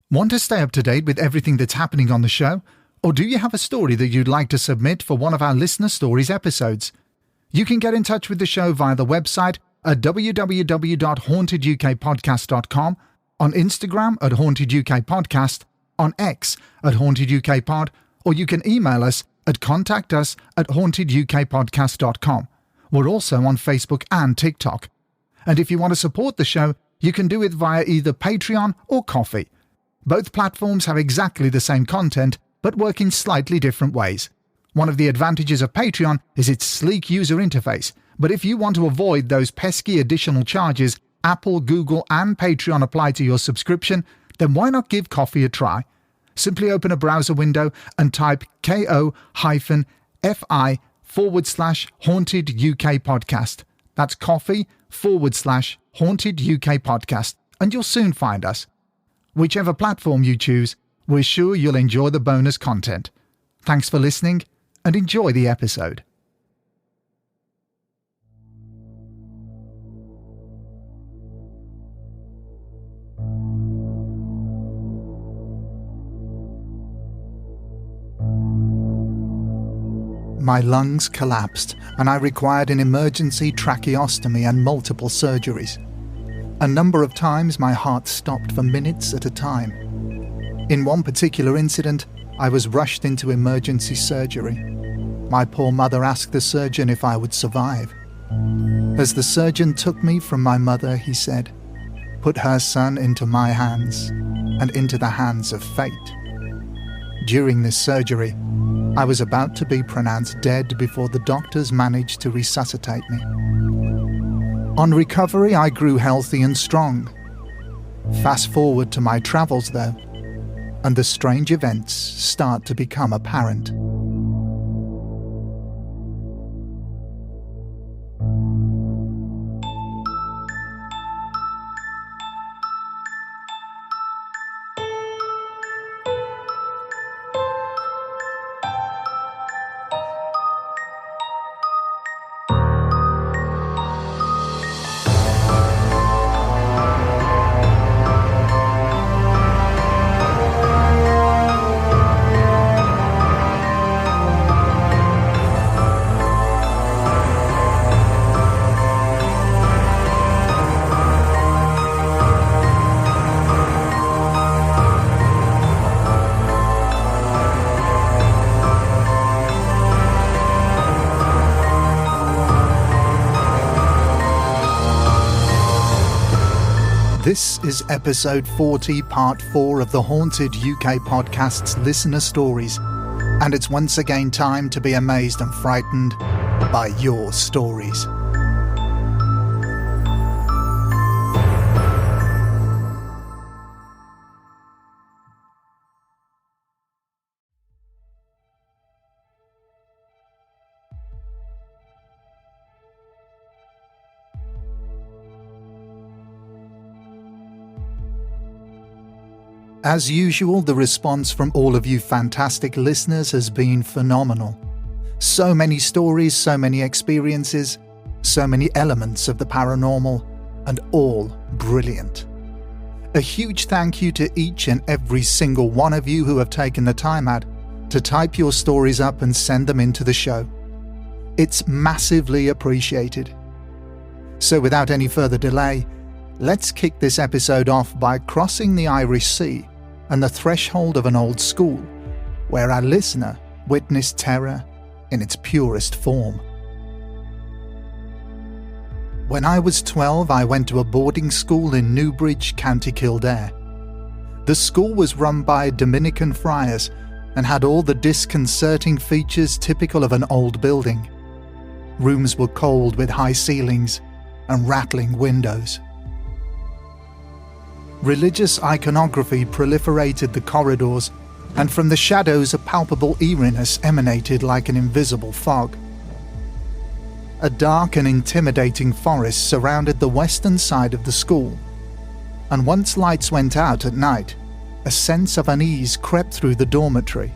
Want to stay up to date with everything that's happening on the show? Or do you have a story that you'd like to submit for one of our Listener Stories episodes? You can get in touch with the show via the website at www.hauntedukpodcast.com, on Instagram at hauntedukpodcast, on X at hauntedukpod, or you can email us at contactus@hauntedukpodcast.com. We're also on Facebook and TikTok. And if you want to support the show, you can do it via either Patreon or Ko-fi. Both platforms have exactly the same content, but work in slightly different ways. One of the advantages of Patreon is its sleek user interface, but if you want to avoid those pesky additional charges Apple, Google, and Patreon apply to your subscription, then why not give Ko-fi a try? Simply open a browser window and type ko-fi/Haunted UK Podcast. That's Ko-fi/Haunted UK Podcast, and you'll soon find us. Whichever platform you choose, we're sure you'll enjoy the bonus content. Thanks for listening, and enjoy the episode. My lungs collapsed, and I required an emergency tracheostomy and multiple surgeries. A number of times my heart stopped for minutes at a time. In one particular incident, I was rushed into emergency surgery. My poor mother asked the surgeon if I would survive. As the surgeon took me from my mother, he said, "Put her son into my hands and into the hands of fate." During this surgery, I was about to be pronounced dead before the doctors managed to resuscitate me. On recovery, I grew healthy and strong. Fast forward to my travels, though, and the strange events start to become apparent. This is episode 40, part 4 of the Haunted UK Podcast's Listener Stories, and it's once again time to be amazed and frightened by your stories. As usual, the response from all of you fantastic listeners has been phenomenal. So many stories, so many experiences, so many elements of the paranormal, and all brilliant. A huge thank you to each and every single one of you who have taken the time out to type your stories up and send them into the show. It's massively appreciated. So without any further delay, let's kick this episode off by crossing the Irish Sea and the threshold of an old school, where our listener witnessed terror in its purest form. When I was 12, I went to a boarding school in Newbridge, County Kildare. The school was run by Dominican friars and had all the disconcerting features typical of an old building. Rooms were cold with high ceilings and rattling windows. Religious iconography proliferated the corridors, and from the shadows a palpable eeriness emanated like an invisible fog. A dark and intimidating forest surrounded the western side of the school, and once lights went out at night, a sense of unease crept through the dormitory,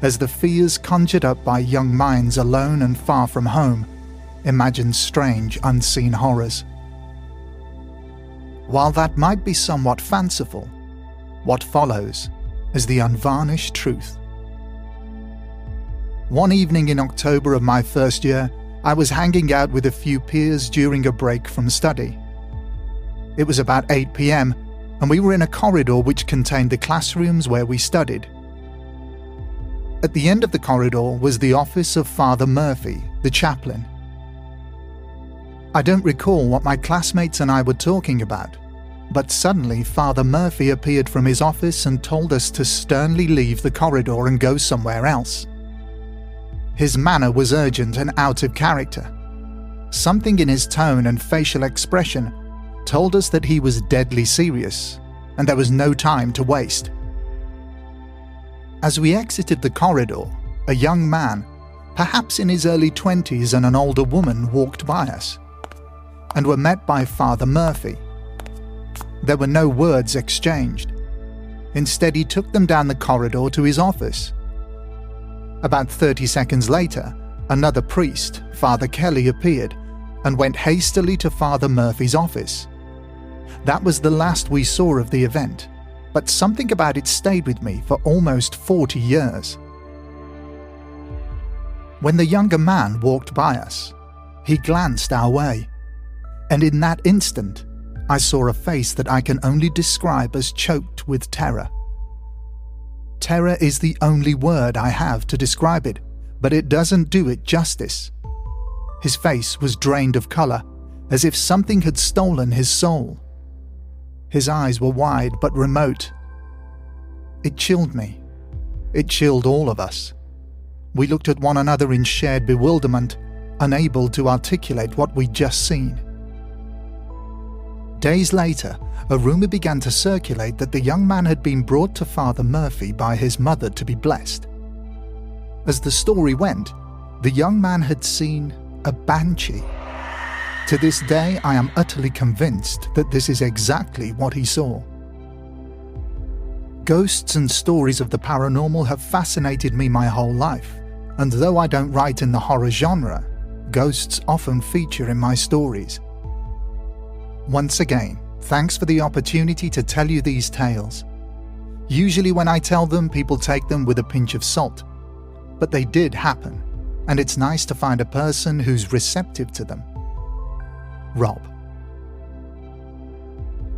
as the fears conjured up by young minds alone and far from home imagined strange, unseen horrors. While that might be somewhat fanciful, What follows is the unvarnished truth. One evening in October of my first year, I was hanging out with a few peers during a break from study. It was about 8 p.m, and we were in a corridor which contained the classrooms where we studied. At the end of the corridor was the office of Father Murphy, the chaplain. I don't recall what my classmates and I were talking about, but suddenly Father Murphy appeared from his office and told us to sternly leave the corridor and go somewhere else. His manner was urgent and out of character. Something in his tone and facial expression told us that he was deadly serious, and there was no time to waste. As we exited the corridor, a young man, perhaps in his early 20s, and an older woman walked by us, and were met by Father Murphy. There were no words exchanged. Instead, he took them down the corridor to his office. About 30 seconds later, another priest, Father Kelly, appeared and went hastily to Father Murphy's office. That was the last we saw of the event, but something about it stayed with me for almost 40 years. When the younger man walked by us, he glanced our way, and in that instant, I saw a face that I can only describe as choked with terror. Terror is the only word I have to describe it, but it doesn't do it justice. His face was drained of color, as if something had stolen his soul. His eyes were wide but remote. It chilled me. It chilled all of us. We looked at one another in shared bewilderment, unable to articulate what we'd just seen. Days later, a rumor began to circulate that the young man had been brought to Father Murphy by his mother to be blessed. As the story went, the young man had seen a banshee. To this day, I am utterly convinced that this is exactly what he saw. Ghosts and stories of the paranormal have fascinated me my whole life, and though I don't write in the horror genre, ghosts often feature in my stories. Once again, thanks for the opportunity to tell you these tales. Usually when I tell them, people take them with a pinch of salt, but they did happen, and it's nice to find a person who's receptive to them. Rob.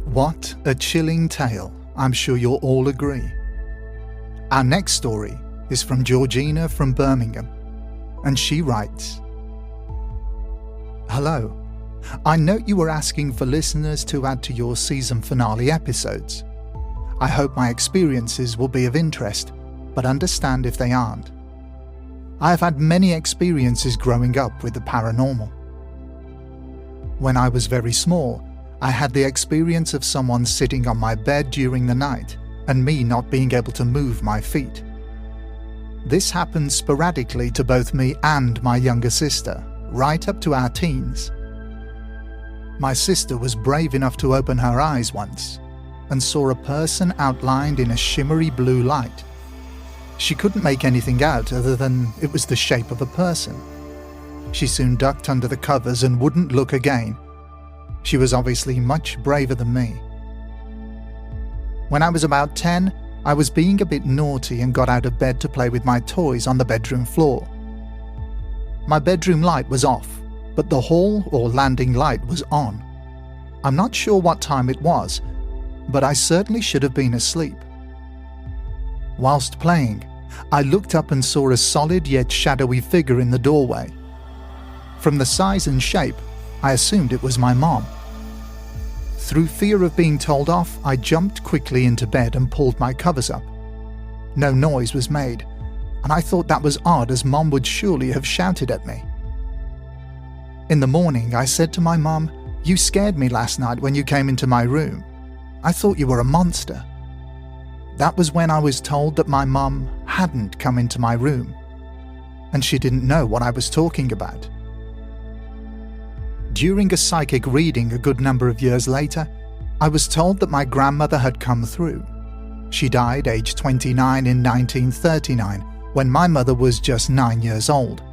What a chilling tale, I'm sure you'll all agree. Our next story is from Georgina from Birmingham, and she writes, Hello. I note you were asking for listeners to add to your season finale episodes. I hope my experiences will be of interest, but understand if they aren't. I have had many experiences growing up with the paranormal. When I was very small, I had the experience of someone sitting on my bed during the night and me not being able to move my feet. This happened sporadically to both me and my younger sister, right up to our teens. My sister was brave enough to open her eyes once and saw a person outlined in a shimmery blue light. She couldn't make anything out other than it was the shape of a person. She soon ducked under the covers and wouldn't look again. She was obviously much braver than me. When I was about 10, I was being a bit naughty and got out of bed to play with my toys on the bedroom floor. My bedroom light was off, but the hall or landing light was on. I'm not sure what time it was, but I certainly should have been asleep. Whilst playing, I looked up and saw a solid yet shadowy figure in the doorway. From the size and shape, I assumed it was my mom. Through fear of being told off, I jumped quickly into bed and pulled my covers up. No noise was made, and I thought that was odd, as Mom would surely have shouted at me. In the morning, I said to my mom, "You scared me last night when you came into my room. I thought you were a monster." That was when I was told that my mom hadn't come into my room, and she didn't know what I was talking about. During a psychic reading a good number of years later, I was told that my grandmother had come through. She died aged 29 in 1939, when my mother was just 9 years old.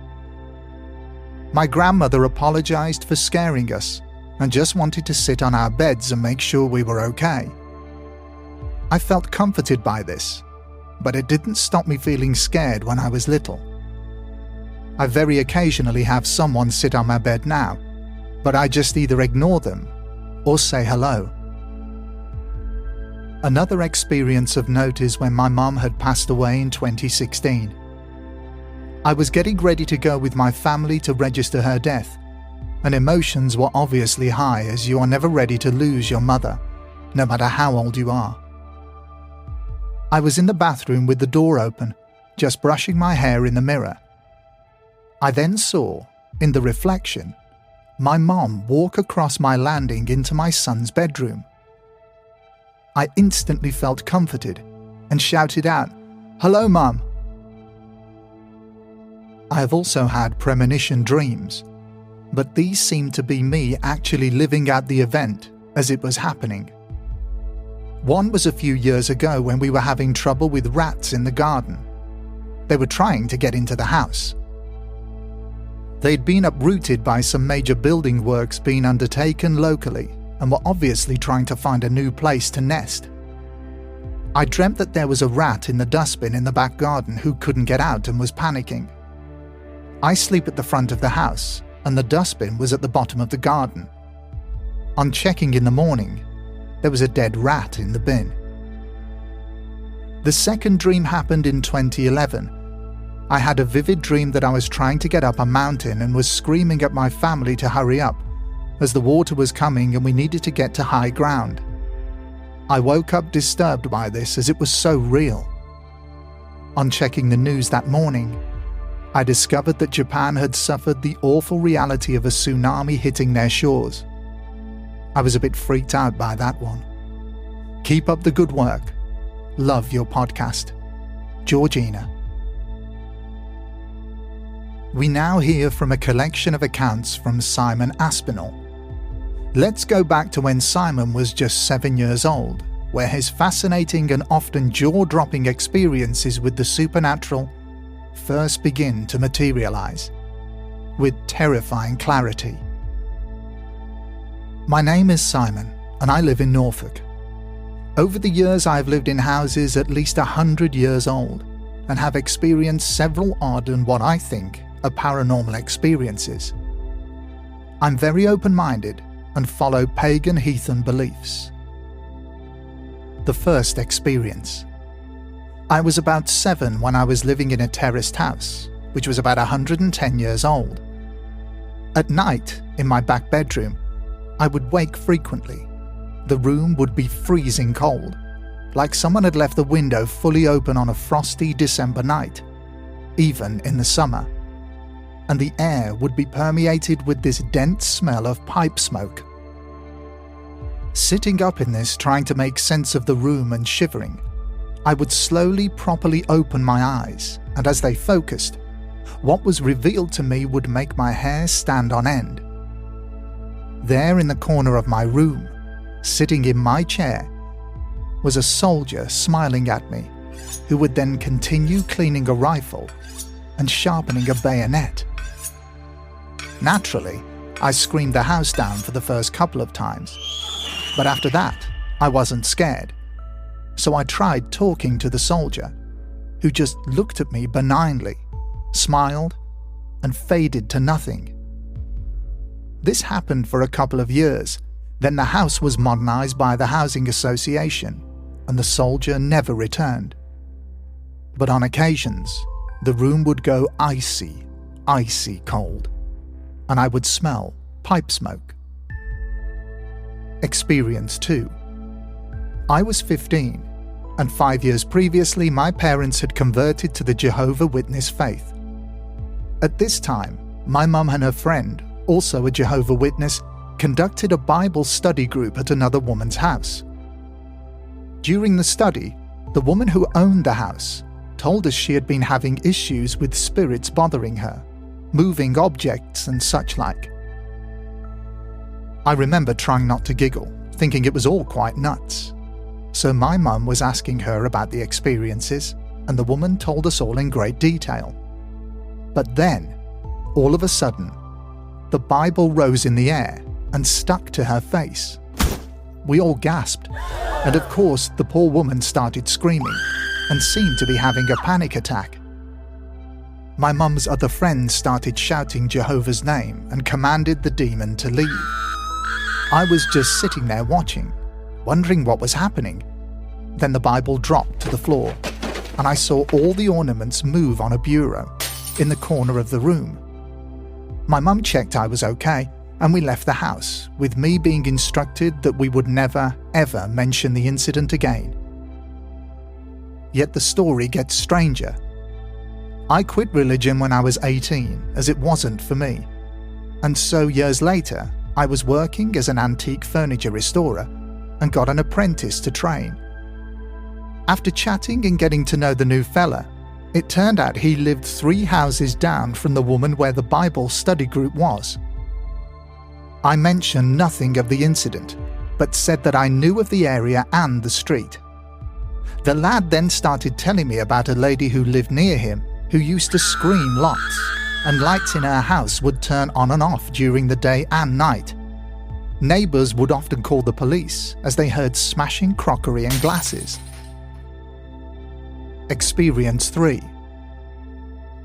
My grandmother apologized for scaring us and just wanted to sit on our beds and make sure we were okay. I felt comforted by this, but it didn't stop me feeling scared when I was little. I very occasionally have someone sit on my bed now, but I just either ignore them or say hello. Another experience of note is when my mum had passed away in 2016. I was getting ready to go with my family to register her death, and emotions were obviously high as you are never ready to lose your mother, no matter how old you are. I was in the bathroom with the door open, just brushing my hair in the mirror. I then saw, in the reflection, my mom walk across my landing into my son's bedroom. I instantly felt comforted and shouted out, "Hello, Mum." I have also had premonition dreams, but these seemed to be me actually living out the event as it was happening. One was a few years ago when we were having trouble with rats in the garden. They were trying to get into the house. They'd been uprooted by some major building works being undertaken locally and were obviously trying to find a new place to nest. I dreamt that there was a rat in the dustbin in the back garden who couldn't get out and was panicking. I sleep at the front of the house, and the dustbin was at the bottom of the garden. On checking in the morning, there was a dead rat in the bin. The second dream happened in 2011. I had a vivid dream that I was trying to get up a mountain and was screaming at my family to hurry up, as the water was coming and we needed to get to high ground. I woke up disturbed by this as it was so real. On checking the news that morning, I discovered that Japan had suffered the awful reality of a tsunami hitting their shores. I was a bit freaked out by that one. Keep up the good work. Love your podcast. Georgina. We now hear from a collection of accounts from Simon Aspinall. Let's go back to when Simon was just 7 years old, where his fascinating and often jaw-dropping experiences with the supernatural first begin to materialize, with terrifying clarity. My name is Simon, and I live in Norfolk. Over the years, I've lived in houses at least 100 years old, and have experienced several odd and what I think are paranormal experiences. I'm very open-minded and follow pagan heathen beliefs. The first experience. I was about 7 when I was living in a terraced house, which was about 110 years old. At night, in my back bedroom, I would wake frequently. The room would be freezing cold, like someone had left the window fully open on a frosty December night, even in the summer, and the air would be permeated with this dense smell of pipe smoke. Sitting up in this, trying to make sense of the room and shivering, I would slowly properly open my eyes, and as they focused, what was revealed to me would make my hair stand on end. There in the corner of my room, sitting in my chair, was a soldier smiling at me, who would then continue cleaning a rifle and sharpening a bayonet. Naturally, I screamed the house down for the first couple of times, but after that, I wasn't scared. So I tried talking to the soldier, who just looked at me benignly, smiled, and faded to nothing. This happened for a couple of years, then the house was modernized by the housing association, and the soldier never returned. But on occasions, the room would go icy cold, and I would smell pipe smoke. Experience 2. I was 15, and 5 years previously my parents had converted to the Jehovah's Witness faith. At this time, my mum and her friend, also a Jehovah's Witness, conducted a Bible study group at another woman's house. During the study, the woman who owned the house told us she had been having issues with spirits bothering her, moving objects and such like. I remember trying not to giggle, thinking it was all quite nuts. So my mum was asking her about the experiences, and the woman told us all in great detail. But then, all of a sudden, the Bible rose in the air and stuck to her face. We all gasped, and of course the poor woman started screaming and seemed to be having a panic attack. My mum's other friends started shouting Jehovah's name and commanded the demon to leave. I was just sitting there watching, wondering what was happening. Then the Bible dropped to the floor, and I saw all the ornaments move on a bureau in the corner of the room. My mum checked I was okay, and we left the house, with me being instructed that we would never, ever mention the incident again. Yet the story gets stranger. I quit religion when I was 18, as it wasn't for me. And so years later, I was working as an antique furniture restorer and got an apprentice to train. After chatting and getting to know the new fella, it turned out he lived 3 houses down from the woman where the Bible study group was. I mentioned nothing of the incident, but said that I knew of the area and the street. The lad then started telling me about a lady who lived near him who used to scream lots, and lights in her house would turn on and off during the day and night. Neighbours would often call the police as they heard smashing crockery and glasses. Experience 3.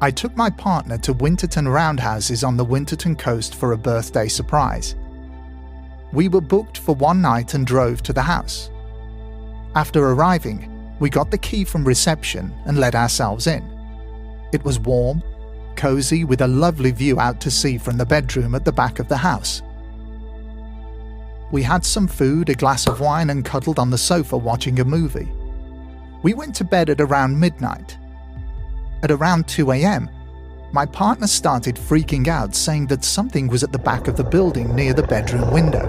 I took my partner to Winterton Roundhouses on the Winterton coast for a birthday surprise. We were booked for one night and drove to the house. After arriving, we got the key from reception and let ourselves in. It was warm, cosy, with a lovely view out to sea from the bedroom at the back of the house. We had some food, a glass of wine, and cuddled on the sofa watching a movie. We went to bed at around midnight. At around 2 a.m, my partner started freaking out, saying that something was at the back of the building near the bedroom window.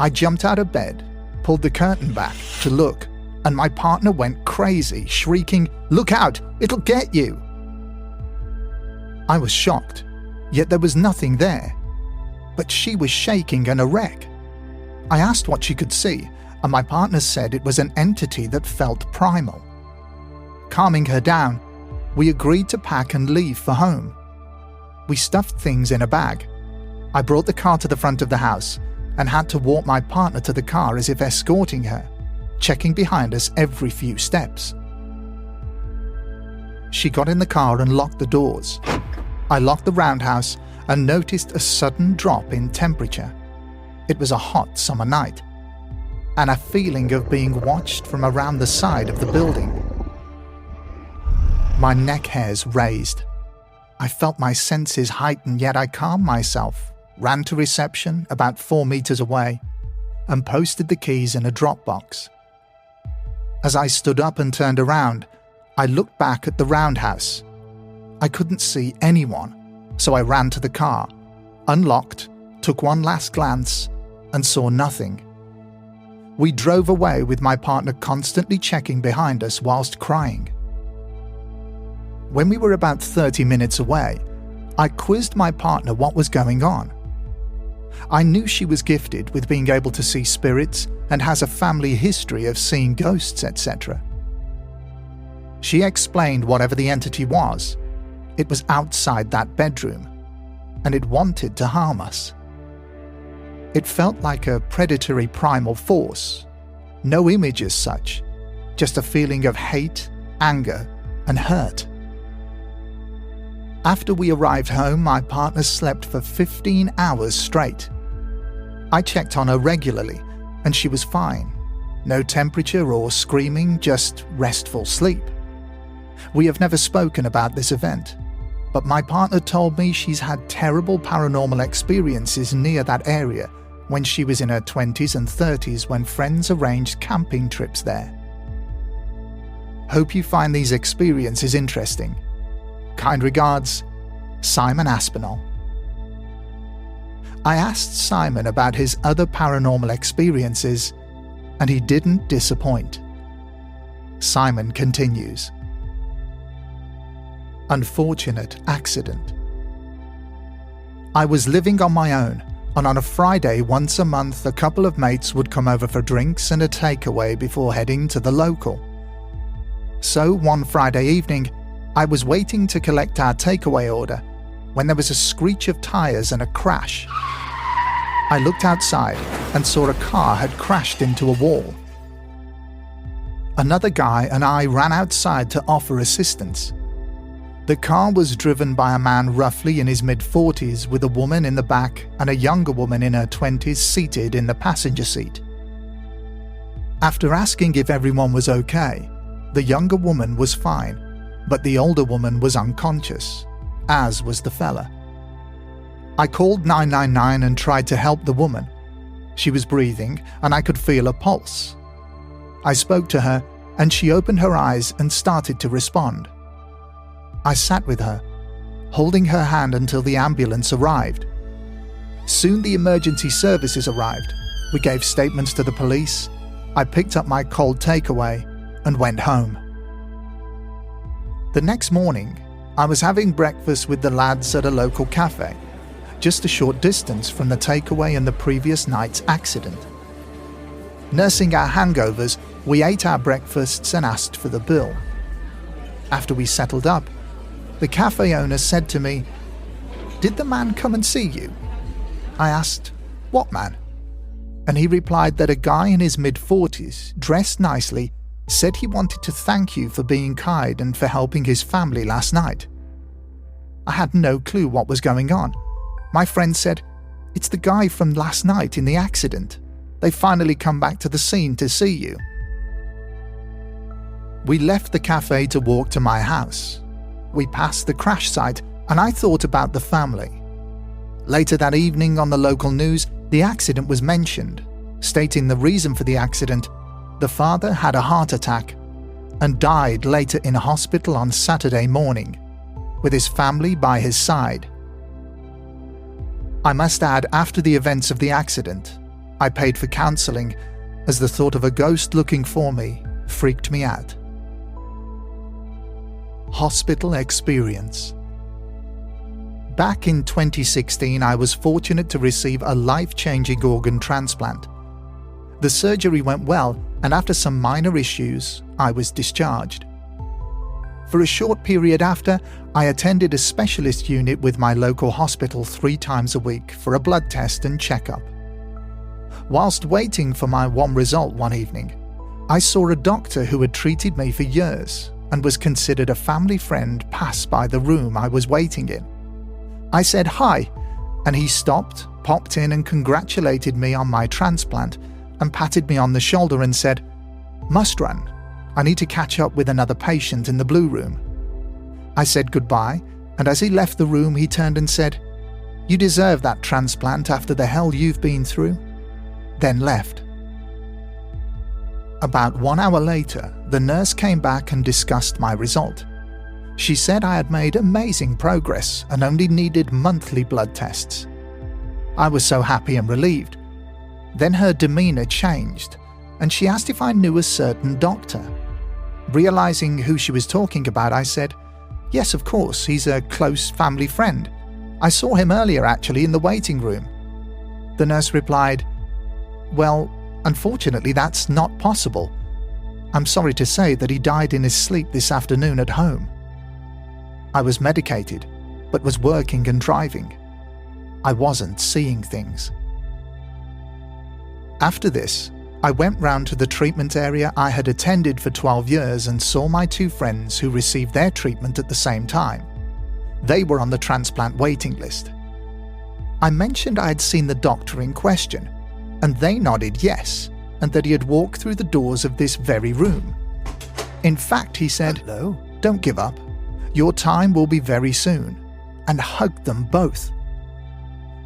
I jumped out of bed, pulled the curtain back to look, and my partner went crazy, shrieking, "Look out, it'll get you!" I was shocked, yet there was nothing there. But she was shaking and a wreck. I asked what she could see, and my partner said it was an entity that felt primal. Calming her down, we agreed to pack and leave for home. We stuffed things in a bag. I brought the car to the front of the house and had to walk my partner to the car as if escorting her, checking behind us every few steps. She got in the car and locked the doors. I locked the roundhouse and noticed a sudden drop in temperature. It was a hot summer night, and a feeling of being watched from around the side of the building. My neck hairs raised. I felt my senses heighten, yet I calmed myself, ran to reception about 4 meters away, and posted the keys in a drop box. As I stood up and turned around, I looked back at the roundhouse. I couldn't see anyone, so I ran to the car, unlocked, took one last glance, and saw nothing. We drove away with my partner constantly checking behind us whilst crying. When we were about 30 minutes away, I quizzed my partner what was going on. I knew she was gifted with being able to see spirits and has a family history of seeing ghosts, etc. She explained whatever the entity was. It was outside that bedroom, and it wanted to harm us. It felt like a predatory primal force. No image as such, just a feeling of hate, anger, and hurt. After we arrived home, my partner slept for 15 hours straight. I checked on her regularly, and she was fine. No temperature or screaming, just restful sleep. We have never spoken about this event, but my partner told me she's had terrible paranormal experiences near that area when she was in her 20s and 30s when friends arranged camping trips there. Hope you find these experiences interesting. Kind regards, Simon Aspinall. I asked Simon about his other paranormal experiences, and he didn't disappoint. Simon continues. Unfortunate accident. I was living on my own, and on a Friday once a month a couple of mates would come over for drinks and a takeaway before heading to the local. So one Friday evening, I was waiting to collect our takeaway order when there was a screech of tyres and a crash. I looked outside and saw a car had crashed into a wall. Another guy and I ran outside to offer assistance. The car was driven by a man roughly in his mid-40s with a woman in the back and a younger woman in her 20s seated in the passenger seat. After asking if everyone was okay, the younger woman was fine, but the older woman was unconscious, as was the fella. I called 999 and tried to help the woman. She was breathing and I could feel her pulse. I spoke to her and she opened her eyes and started to respond. I sat with her, holding her hand until the ambulance arrived. Soon the emergency services arrived. We gave statements to the police. I picked up my cold takeaway and went home. The next morning, I was having breakfast with the lads at a local cafe, just a short distance from the takeaway and the previous night's accident. Nursing our hangovers, we ate our breakfasts and asked for the bill. After we settled up, the cafe owner said to me, "Did the man come and see you?" I asked, "What man?" And he replied that a guy in his mid-40s, dressed nicely, said he wanted to thank you for being kind and for helping his family last night. I had no clue what was going on. My friend said, "It's the guy from last night in the accident. They finally come back to the scene to see you." We left the cafe to walk to my house. We passed the crash site and I thought about the family. Later that evening on the local news, the accident was mentioned, stating the reason for the accident: the father had a heart attack and died later in a hospital on Saturday morning, with his family by his side. I must add, after the events of the accident, I paid for counselling as the thought of a ghost looking for me freaked me out. Hospital experience. Back in 2016, I was fortunate to receive a life-changing organ transplant. The surgery went well, and after some minor issues, I was discharged. For a short period after, I attended a specialist unit with my local hospital 3 times a week for a blood test and checkup. Whilst waiting for my one result one evening, I saw a doctor who had treated me for years and was considered a family friend pass by the room I was waiting in. I said hi, and he stopped, popped in and congratulated me on my transplant and patted me on the shoulder and said, "Must run. I need to catch up with another patient in the blue room." I said goodbye, and as he left the room he turned and said, "You deserve that transplant after the hell you've been through," then left. About 1 hour later, the nurse came back and discussed my result. She said I had made amazing progress and only needed monthly blood tests. I was so happy and relieved. Then her demeanour changed, and she asked if I knew a certain doctor. Realising who she was talking about, I said, "Yes, of course, he's a close family friend. I saw him earlier actually in the waiting room." The nurse replied, "Well, unfortunately that's not possible. I'm sorry to say that he died in his sleep this afternoon at home." I was medicated, but was working and driving. I wasn't seeing things. After this, I went round to the treatment area I had attended for 12 years and saw my 2 friends who received their treatment at the same time. They were on the transplant waiting list. I mentioned I had seen the doctor in question, and they nodded yes, and that he had walked through the doors of this very room. In fact, he said, "Hello, don't give up. Your time will be very soon," and hugged them both.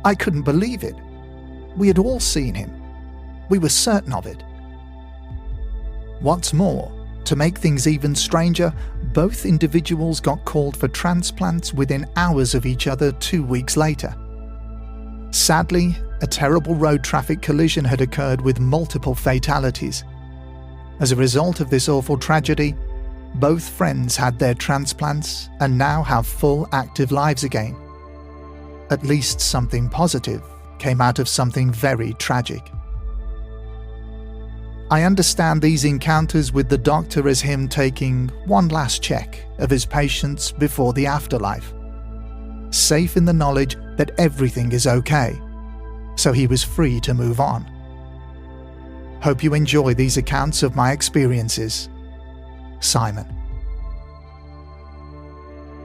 I couldn't believe it. We had all seen him. We were certain of it. What's more, to make things even stranger, both individuals got called for transplants within hours of each other 2 weeks later. Sadly, a terrible road traffic collision had occurred with multiple fatalities. As a result of this awful tragedy, both friends had their transplants and now have full active lives again. At least something positive came out of something very tragic. I understand these encounters with the doctor as him taking one last check of his patients before the afterlife, safe in the knowledge that everything is okay, so he was free to move on. Hope you enjoy these accounts of my experiences. Simon.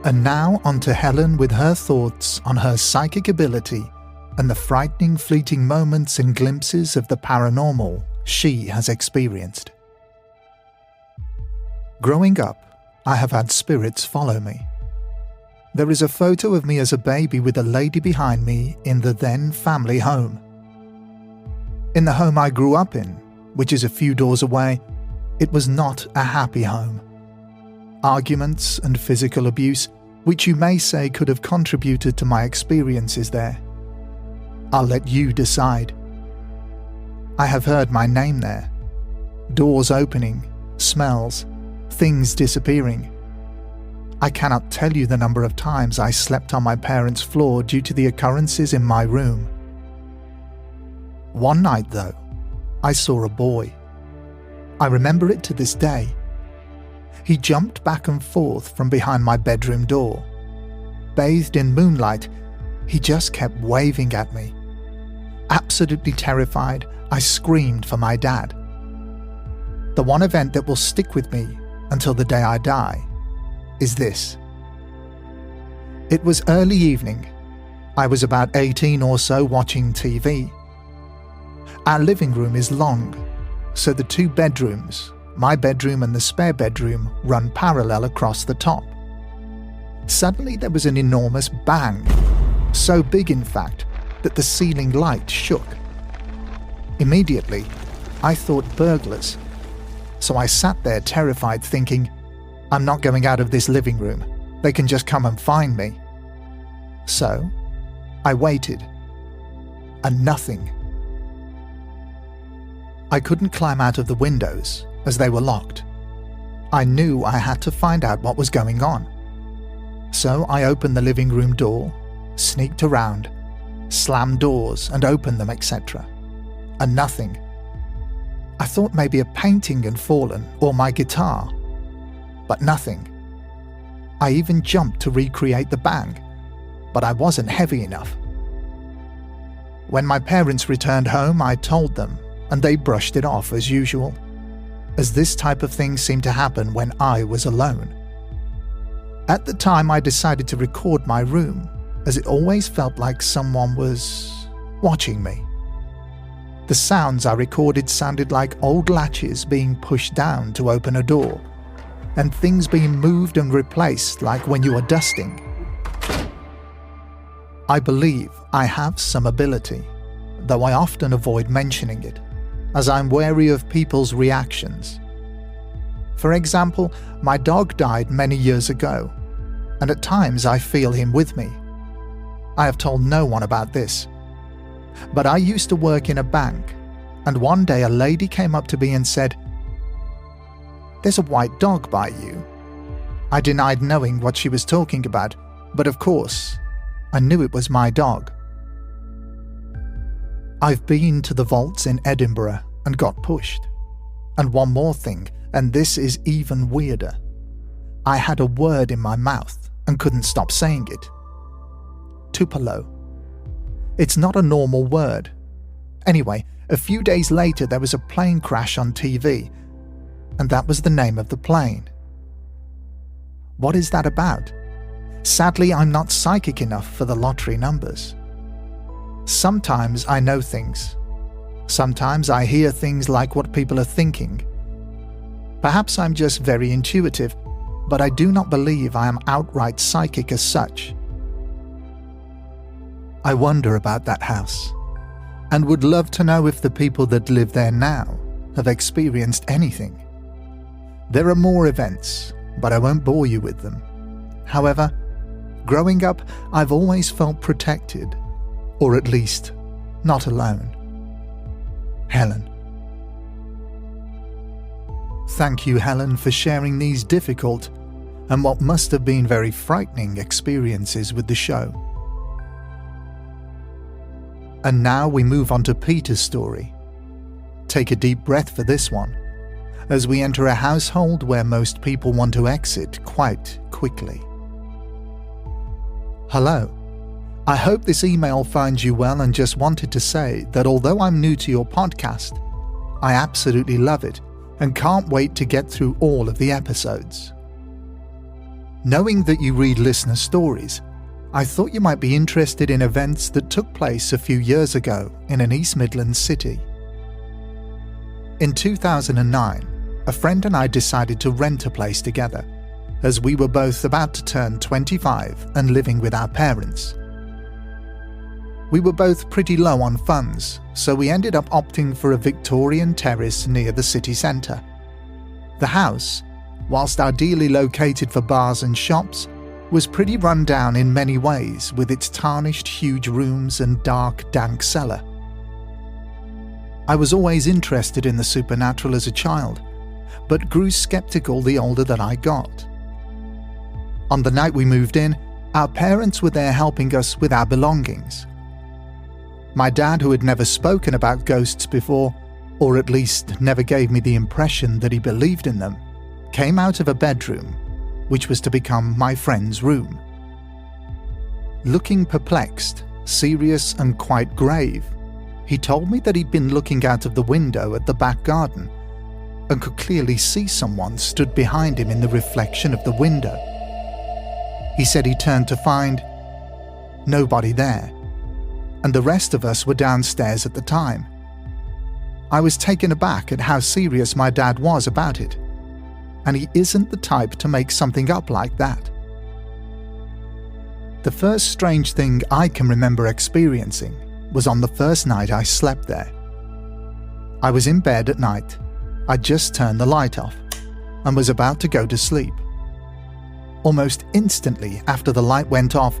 And now on to Helen with her thoughts on her psychic ability and the frightening fleeting moments and glimpses of the paranormal she has experienced. Growing up, I have had spirits follow me. There is a photo of me as a baby with a lady behind me in the then family home. In the home I grew up in, which is a few doors away, it was not a happy home. Arguments and physical abuse, which you may say could have contributed to my experiences there. I'll let you decide. I have heard my name there. Doors opening, smells, things disappearing. I cannot tell you the number of times I slept on my parents' floor due to the occurrences in my room. One night, though, I saw a boy. I remember it to this day. He jumped back and forth from behind my bedroom door. Bathed in moonlight, he just kept waving at me. Absolutely terrified, I screamed for my dad. The one event that will stick with me until the day I die is this. It was early evening. I was about 18 or so watching TV. Our living room is long, so the two bedrooms, my bedroom and the spare bedroom, run parallel across the top. Suddenly there was an enormous bang, so big in fact that the ceiling light shook. Immediately, I thought burglars, so I sat there terrified thinking, I'm not going out of this living room, they can just come and find me. So, I waited, and nothing. I couldn't climb out of the windows as they were locked. I knew I had to find out what was going on. So I opened the living room door, sneaked around, slammed doors and opened them, etc. And nothing. I thought maybe a painting had fallen or my guitar, but nothing. I even jumped to recreate the bang, but I wasn't heavy enough. When my parents returned home, I told them, and they brushed it off as usual, as this type of thing seemed to happen when I was alone. At the time, I decided to record my room, as it always felt like someone was watching me. The sounds I recorded sounded like old latches being pushed down to open a door, and things being moved and replaced like when you are dusting. I believe I have some ability, though I often avoid mentioning it, as I'm wary of people's reactions. For example, my dog died many years ago, and at times I feel him with me. I have told no one about this. But I used to work in a bank, and one day a lady came up to me and said, "There's a white dog by you." I denied knowing what she was talking about, but of course, I knew it was my dog. I've been to the vaults in Edinburgh and got pushed. And one more thing, and this is even weirder. I had a word in my mouth and couldn't stop saying it. Tupelo. It's not a normal word. Anyway, a few days later there was a plane crash on TV, and that was the name of the plane. What is that about? Sadly, I'm not psychic enough for the lottery numbers. Sometimes I know things. Sometimes I hear things like what people are thinking. Perhaps I'm just very intuitive, but I do not believe I am outright psychic as such. I wonder about that house, and would love to know if the people that live there now have experienced anything. There are more events, but I won't bore you with them. However, growing up, I've always felt protected, or at least not alone. Helen. Thank you, Helen, for sharing these difficult and what must have been very frightening experiences with the show. And now we move on to Peter's story. Take a deep breath for this one, as we enter a household where most people want to exit quite quickly. Hello, I hope this email finds you well and just wanted to say that although I'm new to your podcast, I absolutely love it and can't wait to get through all of the episodes. Knowing that you read listener stories, I thought you might be interested in events that took place a few years ago in an East Midlands city. In 2009, a friend and I decided to rent a place together, as we were both about to turn 25 and living with our parents. We were both pretty low on funds, so we ended up opting for a Victorian terrace near the city centre. The house, whilst ideally located for bars and shops, was pretty run down in many ways, with its tarnished huge rooms and dark, dank cellar. I was always interested in the supernatural as a child, but grew sceptical the older that I got. On the night we moved in, our parents were there helping us with our belongings. My dad, who had never spoken about ghosts before, or at least never gave me the impression that he believed in them, came out of a bedroom, which was to become my friend's room. Looking perplexed, serious and quite grave, he told me that he'd been looking out of the window at the back garden and could clearly see someone stood behind him in the reflection of the window. He said he turned to find nobody there, and the rest of us were downstairs at the time. I was taken aback at how serious my dad was about it, and he isn't the type to make something up like that. The first strange thing I can remember experiencing was on the first night I slept there. I was in bed at night. I'd just turned the light off and was about to go to sleep. Almost instantly after the light went off,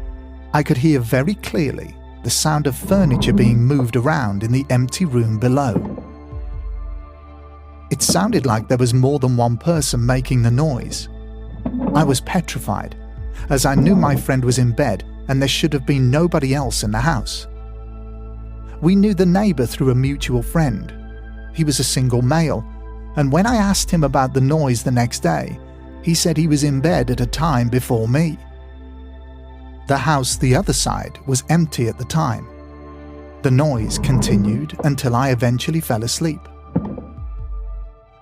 I could hear very clearly the sound of furniture being moved around in the empty room below. It sounded like there was more than one person making the noise. I was petrified, as I knew my friend was in bed and there should have been nobody else in the house. We knew the neighbour through a mutual friend. He was a single male, and when I asked him about the noise the next day, he said he was in bed at a time before me. The house the other side was empty at the time. The noise continued until I eventually fell asleep.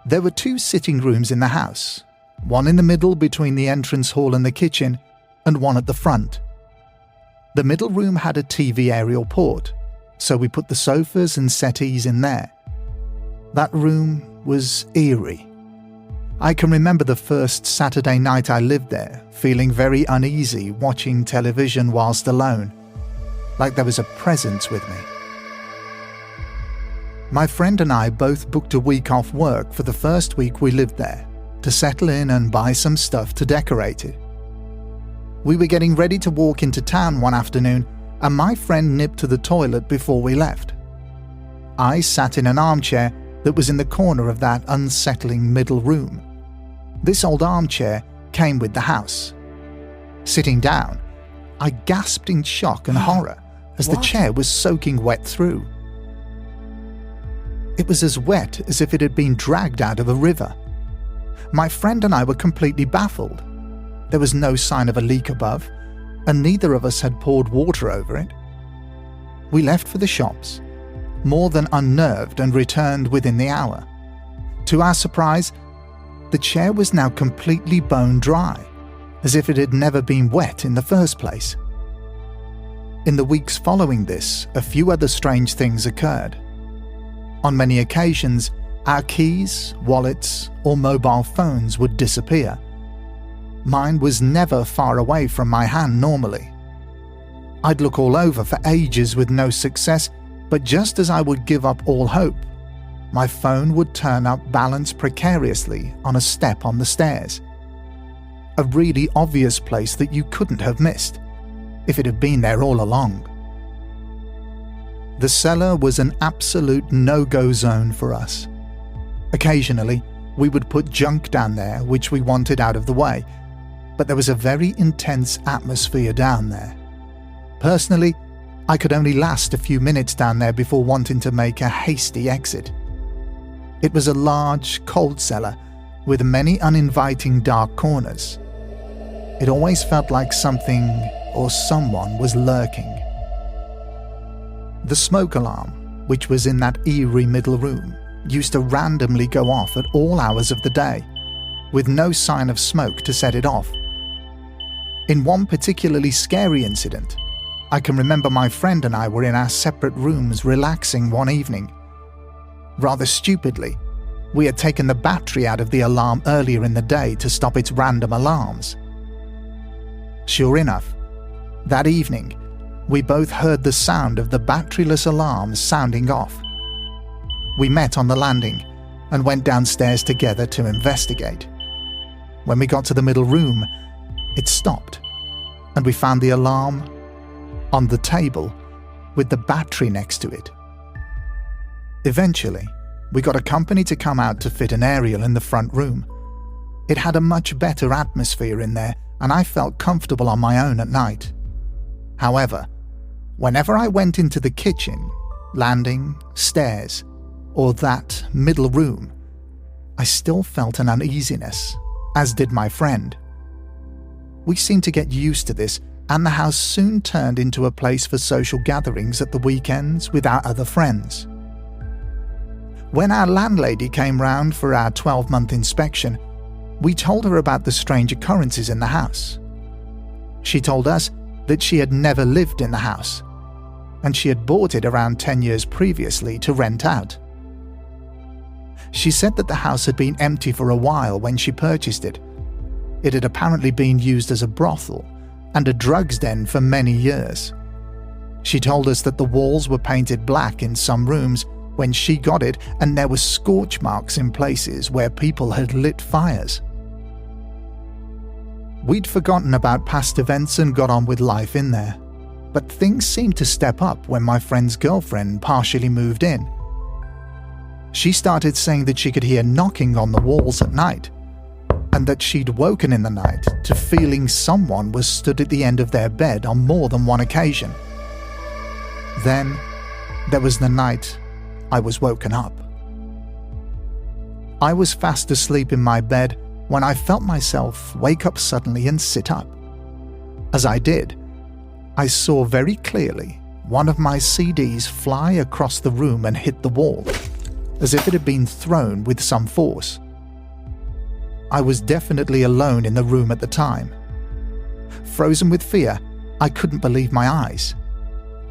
There were 2 sitting rooms in the house, one in the middle between the entrance hall and the kitchen, and one at the front. The middle room had a TV aerial port, so we put the sofas and settees in there. That room was eerie. I can remember the first Saturday night I lived there, feeling very uneasy watching television whilst alone, like there was a presence with me. My friend and I both booked a week off work for the first week we lived there, to settle in and buy some stuff to decorate it. We were getting ready to walk into town one afternoon, and my friend nipped to the toilet before we left. I sat in an armchair that was in the corner of that unsettling middle room. This old armchair came with the house. Sitting down, I gasped in shock and horror as the chair was soaking wet through. It was as wet as if it had been dragged out of a river. My friend and I were completely baffled. There was no sign of a leak above, and neither of us had poured water over it. We left for the shops, more than unnerved, and returned within the hour. To our surprise, the chair was now completely bone dry, as if it had never been wet in the first place. In the weeks following this, a few other strange things occurred. On many occasions, our keys, wallets, or mobile phones would disappear. Mine was never far away from my hand normally. I'd look all over for ages with no success, but just as I would give up all hope, my phone would turn up balanced precariously on a step on the stairs. A really obvious place that you couldn't have missed, if it had been there all along. The cellar was an absolute no-go zone for us. Occasionally, we would put junk down there which we wanted out of the way, but there was a very intense atmosphere down there. Personally, I could only last a few minutes down there before wanting to make a hasty exit. It was a large, cold cellar with many uninviting dark corners. It always felt like something or someone was lurking. The smoke alarm, which was in that eerie middle room, used to randomly go off at all hours of the day, with no sign of smoke to set it off. In one particularly scary incident, I can remember my friend and I were in our separate rooms relaxing one evening. Rather stupidly, we had taken the battery out of the alarm earlier in the day to stop its random alarms. Sure enough, that evening, we both heard the sound of the batteryless alarms sounding off. We met on the landing and went downstairs together to investigate. When we got to the middle room, it stopped, and we found the alarm on the table with the battery next to it. Eventually, we got a company to come out to fit an aerial in the front room. It had a much better atmosphere in there, and I felt comfortable on my own at night. However, whenever I went into the kitchen, landing, stairs, or that middle room, I still felt an uneasiness, as did my friend. We seemed to get used to this, and the house soon turned into a place for social gatherings at the weekends with our other friends. When our landlady came round for our 12-month inspection, we told her about the strange occurrences in the house. She told us that she had never lived in the house, and she had bought it around 10 years previously to rent out. She said that the house had been empty for a while when she purchased it. It had apparently been used as a brothel and a drugs den for many years. She told us that the walls were painted black in some rooms when she got it, and there were scorch marks in places where people had lit fires. We'd forgotten about past events and got on with life in there, but things seemed to step up when my friend's girlfriend partially moved in. She started saying that she could hear knocking on the walls at night, and that she'd woken in the night to feeling someone was stood at the end of their bed on more than one occasion. Then there was the night I was woken up. I was fast asleep in my bed when I felt myself wake up suddenly and sit up. As I did, I saw very clearly one of my CDs fly across the room and hit the wall, as if it had been thrown with some force. I was definitely alone in the room at the time. Frozen with fear, I couldn't believe my eyes.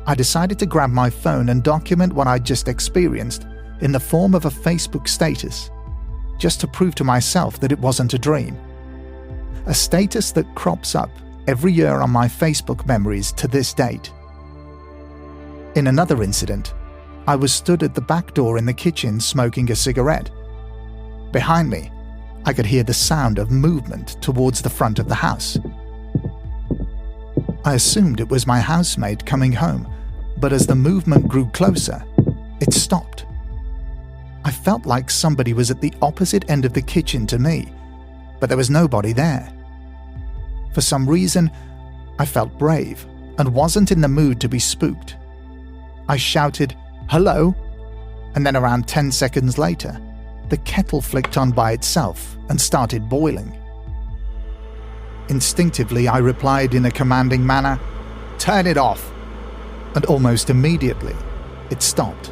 I decided to grab my phone and document what I'd just experienced in the form of a Facebook status, just to prove to myself that it wasn't a dream. A status that crops up every year on my Facebook memories to this date. In another incident, I was stood at the back door in the kitchen smoking a cigarette. Behind me, I could hear the sound of movement towards the front of the house. I assumed it was my housemate coming home, but as the movement grew closer, it stopped. I felt like somebody was at the opposite end of the kitchen to me, but there was nobody there. For some reason, I felt brave and wasn't in the mood to be spooked. I shouted, "Hello?" and then around 10 seconds later, the kettle flicked on by itself and started boiling. Instinctively, I replied in a commanding manner, "Turn it off!" and almost immediately, it stopped.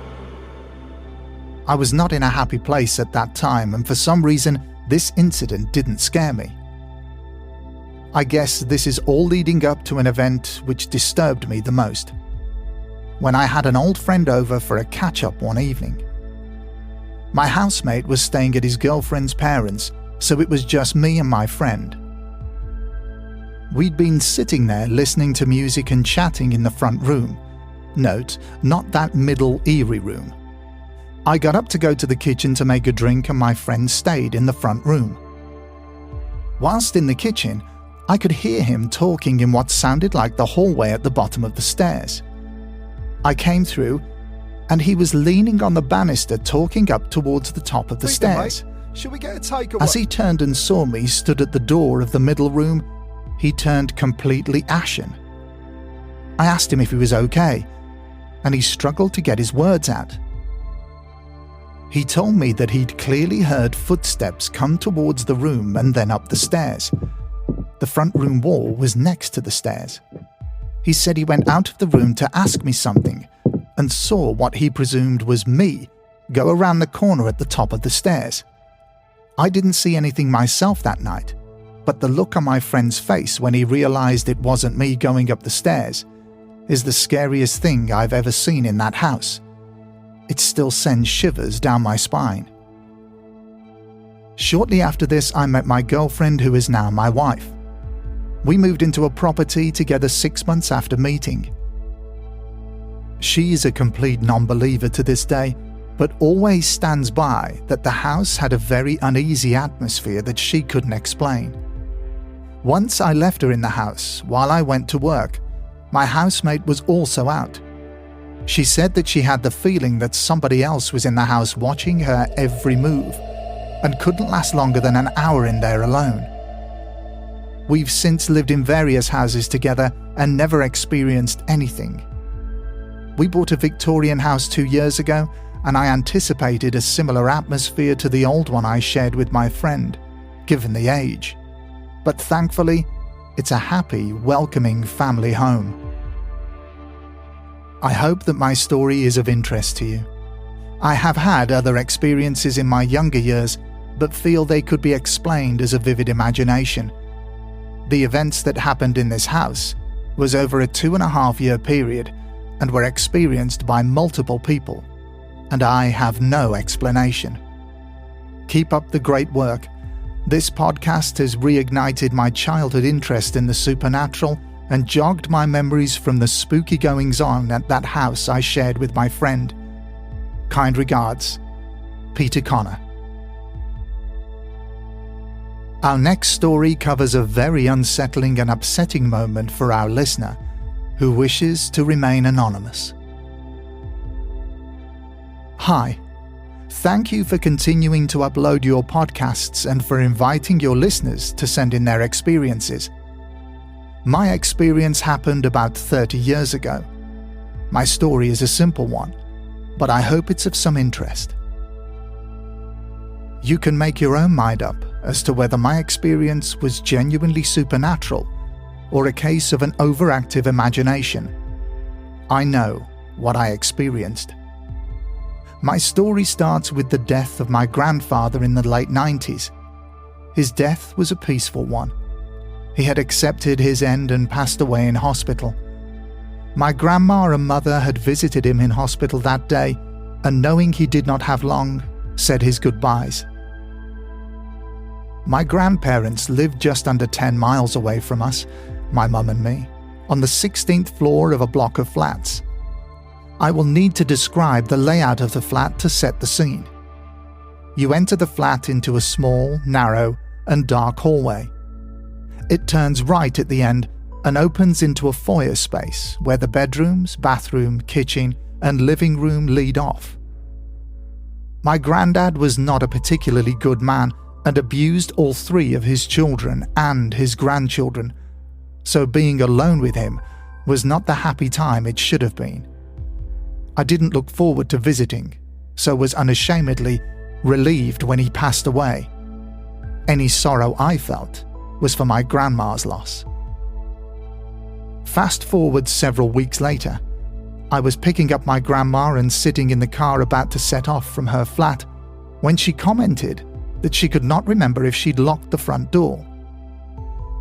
I was not in a happy place at that time, and for some reason, this incident didn't scare me. I guess this is all leading up to an event which disturbed me the most. When I had an old friend over for a catch-up one evening. My housemate was staying at his girlfriend's parents', so it was just me and my friend. We'd been sitting there listening to music and chatting in the front room. Note, not that middle eerie room. I got up to go to the kitchen to make a drink and my friend stayed in the front room. Whilst in the kitchen, I could hear him talking in what sounded like the hallway at the bottom of the stairs. I came through, and he was leaning on the banister talking up towards the top of the stairs. Should we get a takeaway? As he turned and saw me stood at the door of the middle room, he turned completely ashen. I asked him if he was okay, and he struggled to get his words out. He told me that he'd clearly heard footsteps come towards the room and then up the stairs. The front room wall was next to the stairs. He said he went out of the room to ask me something, and saw what he presumed was me go around the corner at the top of the stairs. I didn't see anything myself that night, but the look on my friend's face when he realized it wasn't me going up the stairs is the scariest thing I've ever seen in that house. It still sends shivers down my spine. Shortly after this, I met my girlfriend, who is now my wife. We moved into a property together 6 months after meeting. She is a complete non-believer to this day, but always stands by that the house had a very uneasy atmosphere that she couldn't explain. Once I left her in the house while I went to work. My housemate was also out. She said that she had the feeling that somebody else was in the house watching her every move and couldn't last longer than an hour in there alone. We've since lived in various houses together and never experienced anything. We bought a Victorian house 2 years ago, and I anticipated a similar atmosphere to the old one I shared with my friend, given the age. But thankfully, it's a happy, welcoming family home. I hope that my story is of interest to you. I have had other experiences in my younger years, but feel they could be explained as a vivid imagination. The events that happened in this house was over a 2.5-year period and were experienced by multiple people, and I have no explanation. Keep up the great work. This podcast has reignited my childhood interest in the supernatural and jogged my memories from the spooky goings-on at that house I shared with my friend. Kind regards, Peter Connor. Our next story covers a very unsettling and upsetting moment for our listener, who wishes to remain anonymous. Hi. Thank you for continuing to upload your podcasts and for inviting your listeners to send in their experiences. My experience happened about 30 years ago. My story is a simple one, but I hope it's of some interest. You can make your own mind up as to whether my experience was genuinely supernatural or a case of an overactive imagination. I know what I experienced. My story starts with the death of my grandfather in the late 90s. His death was a peaceful one. He had accepted his end and passed away in hospital. My grandma and mother had visited him in hospital that day, and knowing he did not have long, said his goodbyes. My grandparents lived just under 10 miles away from us, my mum and me, on the 16th floor of a block of flats. I will need to describe the layout of the flat to set the scene. You enter the flat into a small, narrow, and dark hallway. It turns right at the end and opens into a foyer space where the bedrooms, bathroom, kitchen, and living room lead off. My granddad was not a particularly good man and abused all 3 of his children and his grandchildren, so being alone with him was not the happy time it should have been. I didn't look forward to visiting, so was unashamedly relieved when he passed away. Any sorrow I felt was for my grandma's loss. Fast forward several weeks later, I was picking up my grandma and sitting in the car about to set off from her flat when she commented that she could not remember if she'd locked the front door.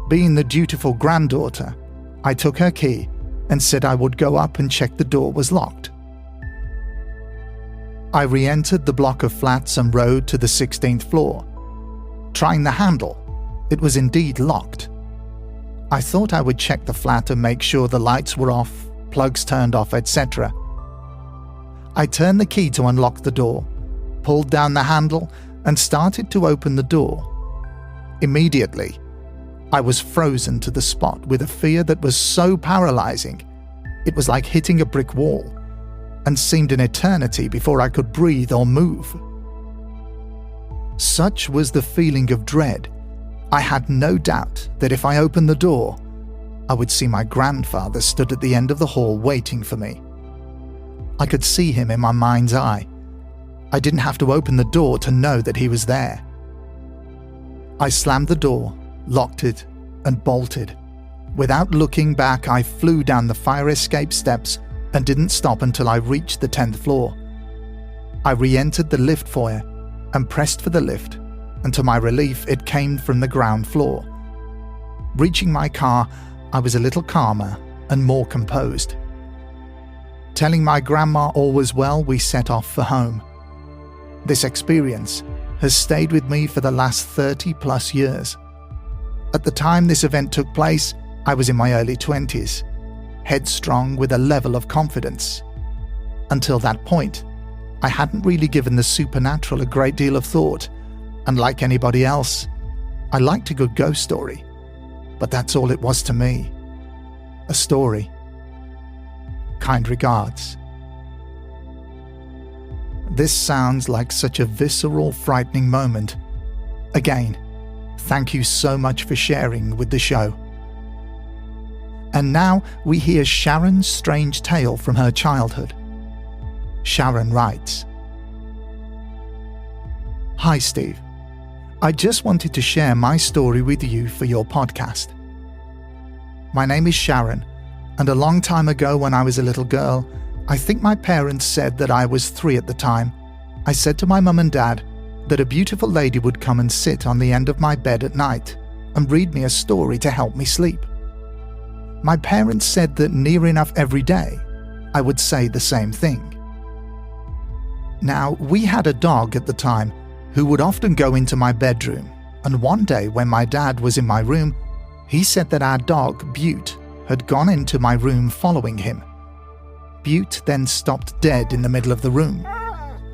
Being the dutiful granddaughter, I took her key and said I would go up and check the door was locked. I re-entered the block of flats and rode to the 16th floor. Trying the handle, it was indeed locked. I thought I would check the flat and make sure the lights were off, plugs turned off, etc. I turned the key to unlock the door, pulled down the handle, and started to open the door. Immediately, I was frozen to the spot with a fear that was so paralyzing, it was like hitting a brick wall, and seemed an eternity before I could breathe or move. Such was the feeling of dread, I had no doubt that if I opened the door, I would see my grandfather stood at the end of the hall waiting for me. I could see him in my mind's eye. I didn't have to open the door to know that he was there. I slammed the door, locked it, and bolted. Without looking back, I flew down the fire escape steps and didn't stop until I reached the 10th floor. I re-entered the lift foyer and pressed for the lift, and to my relief it came from the ground floor. Reaching my car, I was a little calmer and more composed. Telling my grandma all was well, we set off for home. This experience has stayed with me for the last 30 plus years. At the time this event took place, I was in my early 20s, headstrong with a level of confidence. Until that point, I hadn't really given the supernatural a great deal of thought, and like anybody else, I liked a good ghost story. But that's all it was to me. A story. Kind regards. This sounds like such a visceral, frightening moment. Again, thank you so much for sharing with the show. And now we hear Sharon's strange tale from her childhood. Sharon writes, "Hi Steve. I just wanted to share my story with you for your podcast. My name is Sharon, and a long time ago when I was a little girl, I think my parents said that I was 3 at the time, I said to my mum and dad that a beautiful lady would come and sit on the end of my bed at night and read me a story to help me sleep. My parents said that near enough every day, I would say the same thing. Now, we had a dog at the time who would often go into my bedroom, and one day when my dad was in my room, he said that our dog, Butte, had gone into my room following him. Butte then stopped dead in the middle of the room,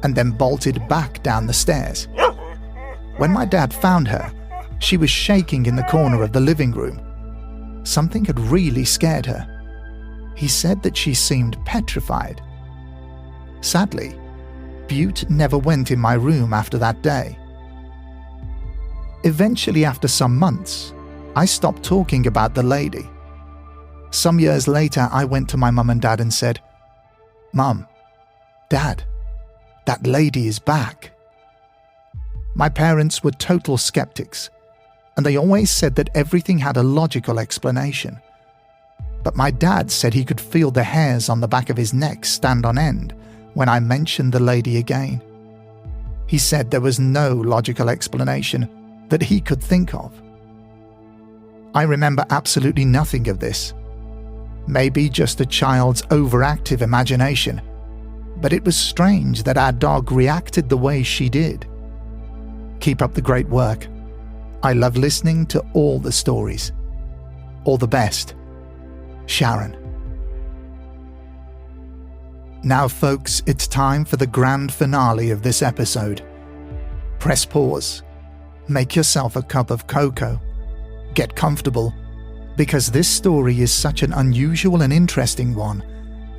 and then bolted back down the stairs. When my dad found her, she was shaking in the corner of the living room. Something had really scared her. He said that she seemed petrified. Sadly, Butte never went in my room after that day. Eventually, after some months, I stopped talking about the lady. Some years later, I went to my mum and dad and said, 'Mum, Dad, that lady is back.' My parents were total skeptics, and they always said that everything had a logical explanation. But my dad said he could feel the hairs on the back of his neck stand on end when I mentioned the lady again. He said there was no logical explanation that he could think of. I remember absolutely nothing of this. Maybe just a child's overactive imagination, but it was strange that our dog reacted the way she did. Keep up the great work. I love listening to all the stories. All the best. Sharon." Now folks, it's time for the grand finale of this episode. Press pause. Make yourself a cup of cocoa. Get comfortable, because this story is such an unusual and interesting one.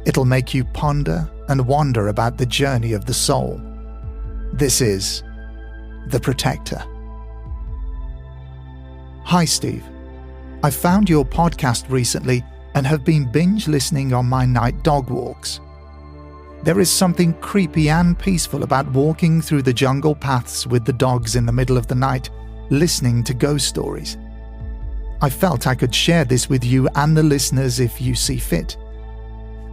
It'll make you ponder and wonder about the journey of the soul. This is The Protector. Hi Steve. I found your podcast recently and have been binge listening on my night dog walks. There is something creepy and peaceful about walking through the jungle paths with the dogs in the middle of the night, listening to ghost stories. I felt I could share this with you and the listeners if you see fit.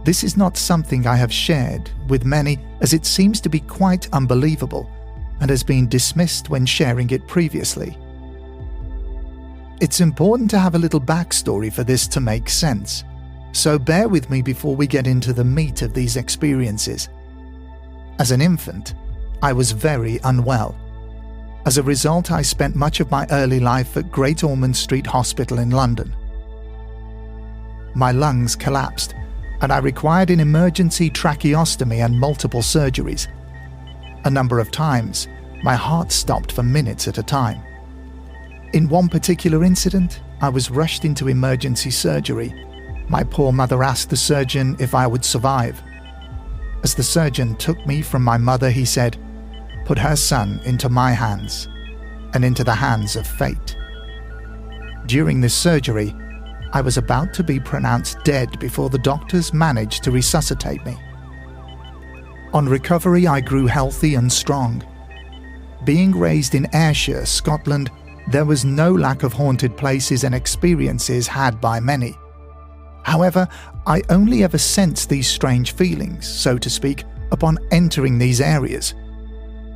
This is not something I have shared with many, as it seems to be quite unbelievable and has been dismissed when sharing it previously. It's important to have a little backstory for this to make sense, so bear with me before we get into the meat of these experiences. As an infant, I was very unwell. As a result, I spent much of my early life at Great Ormond Street Hospital in London. My lungs collapsed, and I required an emergency tracheostomy and multiple surgeries. A number of times, my heart stopped for minutes at a time. In one particular incident, I was rushed into emergency surgery. My poor mother asked the surgeon if I would survive. As the surgeon took me from my mother, he said, "Put her son into my hands and into the hands of fate." During this surgery, I was about to be pronounced dead before the doctors managed to resuscitate me. On recovery, I grew healthy and strong. Being raised in Ayrshire, Scotland, there was no lack of haunted places and experiences had by many. However, I only ever sensed these strange feelings, so to speak, upon entering these areas,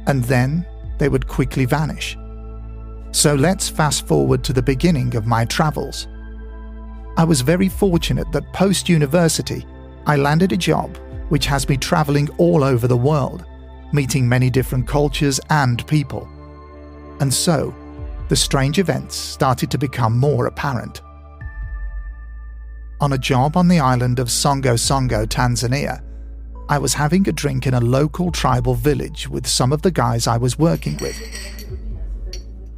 and then they would quickly vanish. So let's fast forward to the beginning of my travels. I was very fortunate that post-university, I landed a job which has me traveling all over the world, meeting many different cultures and people. And so, the strange events started to become more apparent. On a job on the island of Songo Songo, Tanzania, I was having a drink in a local tribal village with some of the guys I was working with.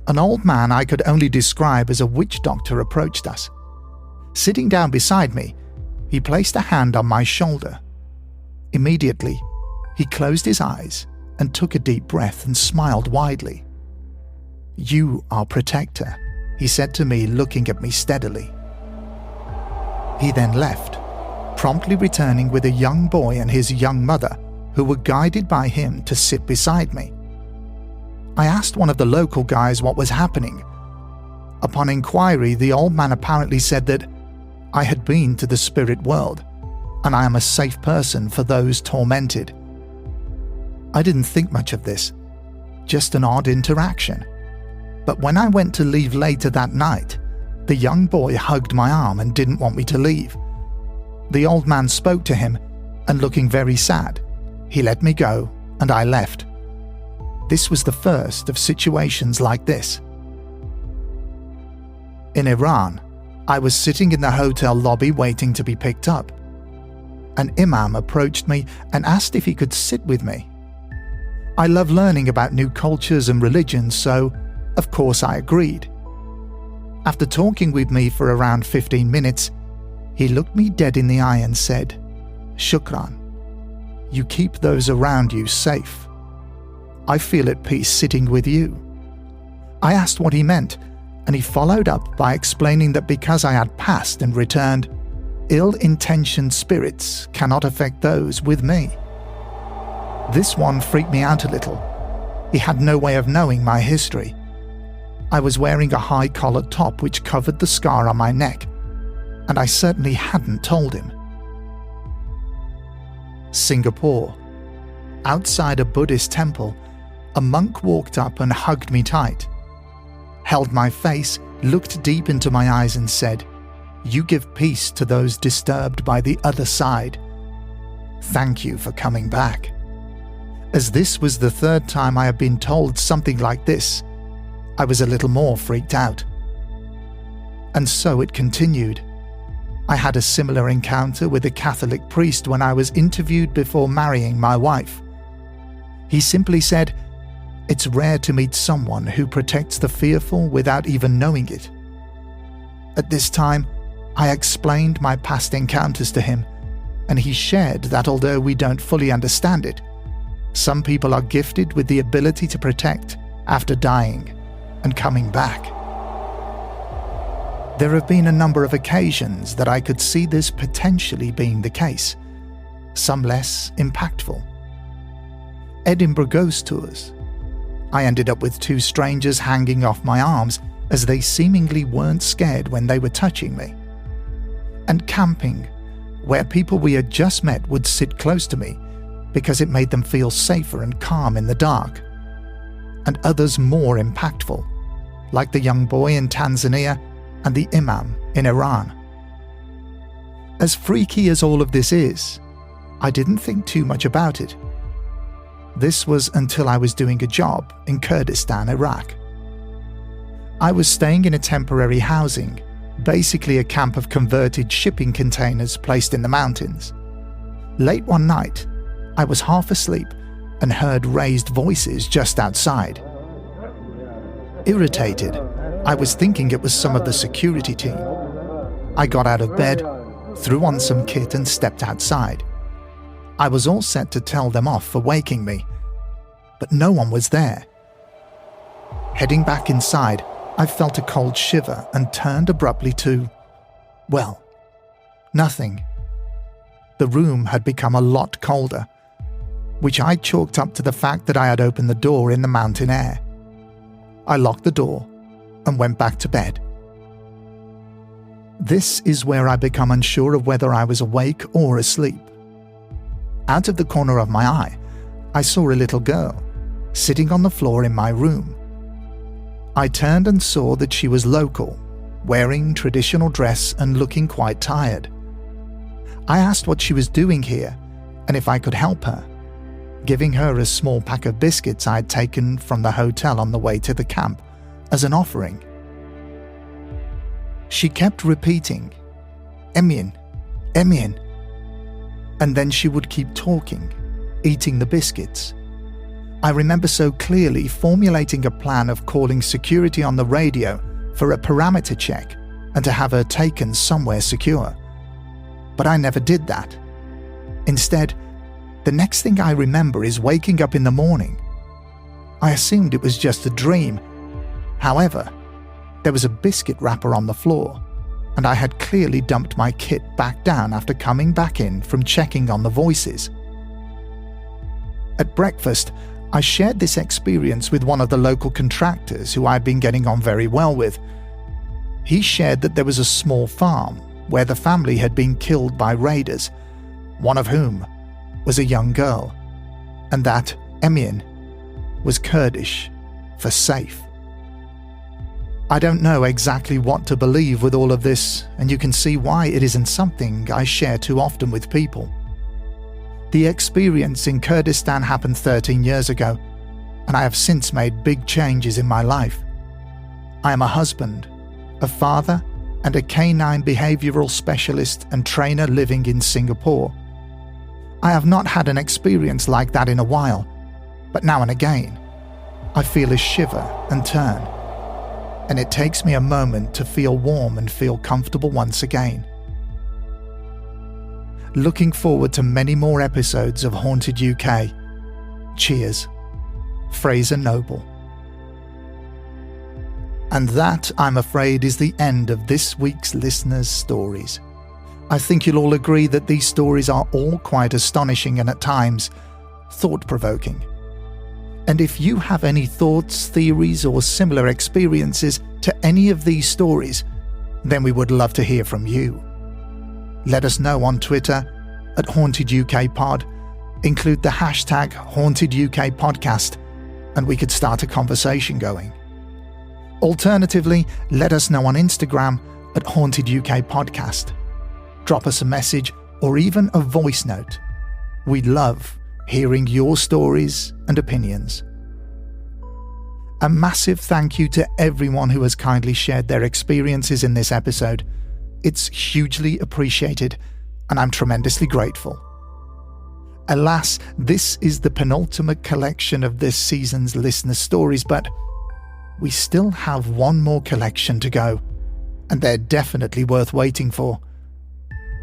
An old man I could only describe as a witch doctor approached us. Sitting down beside me, he placed a hand on my shoulder. Immediately, he closed his eyes and took a deep breath and smiled widely. "You are Protector," he said to me, looking at me steadily. He then left, promptly returning with a young boy and his young mother, who were guided by him to sit beside me. I asked one of the local guys what was happening. Upon inquiry, the old man apparently said that I had been to the spirit world, and I am a safe person for those tormented. I didn't think much of this, just an odd interaction. But when I went to leave later that night, the young boy hugged my arm and didn't want me to leave. The old man spoke to him, and looking very sad, he let me go and I left. This was the first of situations like this. In Iran, I was sitting in the hotel lobby waiting to be picked up. An imam approached me and asked if he could sit with me. I love learning about new cultures and religions, so of course I agreed. After talking with me for around 15 minutes, he looked me dead in the eye and said, "Shukran. You keep those around you safe. I feel at peace sitting with you." I asked what he meant, and he followed up by explaining that because I had passed and returned, ill-intentioned spirits cannot affect those with me. This one freaked me out a little. He had no way of knowing my history. I was wearing a high-collared top which covered the scar on my neck, and I certainly hadn't told him. Singapore. Outside a Buddhist temple, a monk walked up and hugged me tight, held my face, looked deep into my eyes and said, "You give peace to those disturbed by the other side. Thank you for coming back." As this was the third time I had been told something like this, I was a little more freaked out. And so it continued. I had a similar encounter with a Catholic priest when I was interviewed before marrying my wife. He simply said, "It's rare to meet someone who protects the fearful without even knowing it." At this time, I explained my past encounters to him, and he shared that although we don't fully understand it, some people are gifted with the ability to protect after dying and coming back. There have been a number of occasions that I could see this potentially being the case, some less impactful. Edinburgh ghost tours. I ended up with two strangers hanging off my arms as they seemingly weren't scared when they were touching me. And camping, where people we had just met would sit close to me because it made them feel safer and calm in the dark. And others more impactful, like the young boy in Tanzania and the imam in Iran. As freaky as all of this is, I didn't think too much about it. This was until I was doing a job in Kurdistan, Iraq. I was staying in a temporary housing, basically a camp of converted shipping containers placed in the mountains. Late one night, I was half asleep and heard raised voices just outside. Irritated, I was thinking it was some of the security team. I got out of bed, threw on some kit and stepped outside. I was all set to tell them off for waking me, but no one was there. Heading back inside, I felt a cold shiver and turned abruptly to, well, nothing. The room had become a lot colder, which I chalked up to the fact that I had opened the door in the mountain air. I locked the door and went back to bed. This is where I become unsure of whether I was awake or asleep. Out of the corner of my eye, I saw a little girl sitting on the floor in my room. I turned and saw that she was local, wearing traditional dress and looking quite tired. I asked what she was doing here and if I could help her, giving her a small pack of biscuits I had taken from the hotel on the way to the camp as an offering. She kept repeating, "Emien, Emien," and then she would keep talking, eating the biscuits. I remember so clearly formulating a plan of calling security on the radio for a parameter check and to have her taken somewhere secure. But I never did that. Instead, the next thing I remember is waking up in the morning. I assumed it was just a dream. However, there was a biscuit wrapper on the floor, and I had clearly dumped my kit back down after coming back in from checking on the voices. At breakfast, I shared this experience with one of the local contractors who I'd been getting on very well with. He shared that there was a small farm where the family had been killed by raiders, one of whom was a young girl, and that Emien was Kurdish for safe. I don't know exactly what to believe with all of this, and you can see why it isn't something I share too often with people. The experience in Kurdistan happened 13 years ago, and I have since made big changes in my life. I am a husband, a father, and a canine behavioral specialist and trainer living in Singapore. I have not had an experience like that in a while, but now and again, I feel a shiver and turn, and it takes me a moment to feel warm and feel comfortable once again. Looking forward to many more episodes of Haunted UK. Cheers. Fraser Noble. And that, I'm afraid, is the end of this week's listeners' stories. I think you'll all agree that these stories are all quite astonishing and at times thought-provoking. And if you have any thoughts, theories, or similar experiences to any of these stories, then we would love to hear from you. Let us know on Twitter at HauntedUKPod, include the hashtag HauntedUKPodcast, and we could start a conversation going. Alternatively, let us know on Instagram at HauntedUKPodcast. Drop us a message or even a voice note. We love hearing your stories and opinions. A massive thank you to everyone who has kindly shared their experiences in this episode. It's hugely appreciated, and I'm tremendously grateful. Alas, this is the penultimate collection of this season's listener stories, but we still have one more collection to go, and they're definitely worth waiting for.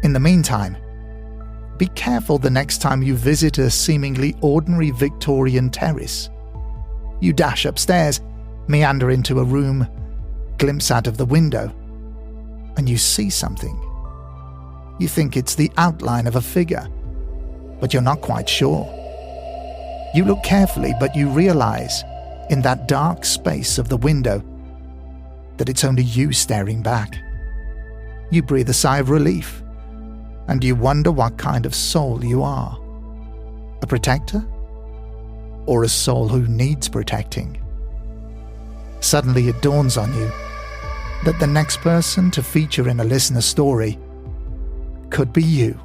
In the meantime, be careful the next time you visit a seemingly ordinary Victorian terrace. You dash upstairs, meander into a room, glimpse out of the window, and you see something. You think it's the outline of a figure, but you're not quite sure. You look carefully, but you realize, in that dark space of the window, that it's only you staring back. You breathe a sigh of relief, and you wonder what kind of soul you are. A protector? Or a soul who needs protecting? Suddenly it dawns on you that the next person to feature in a listener story could be you.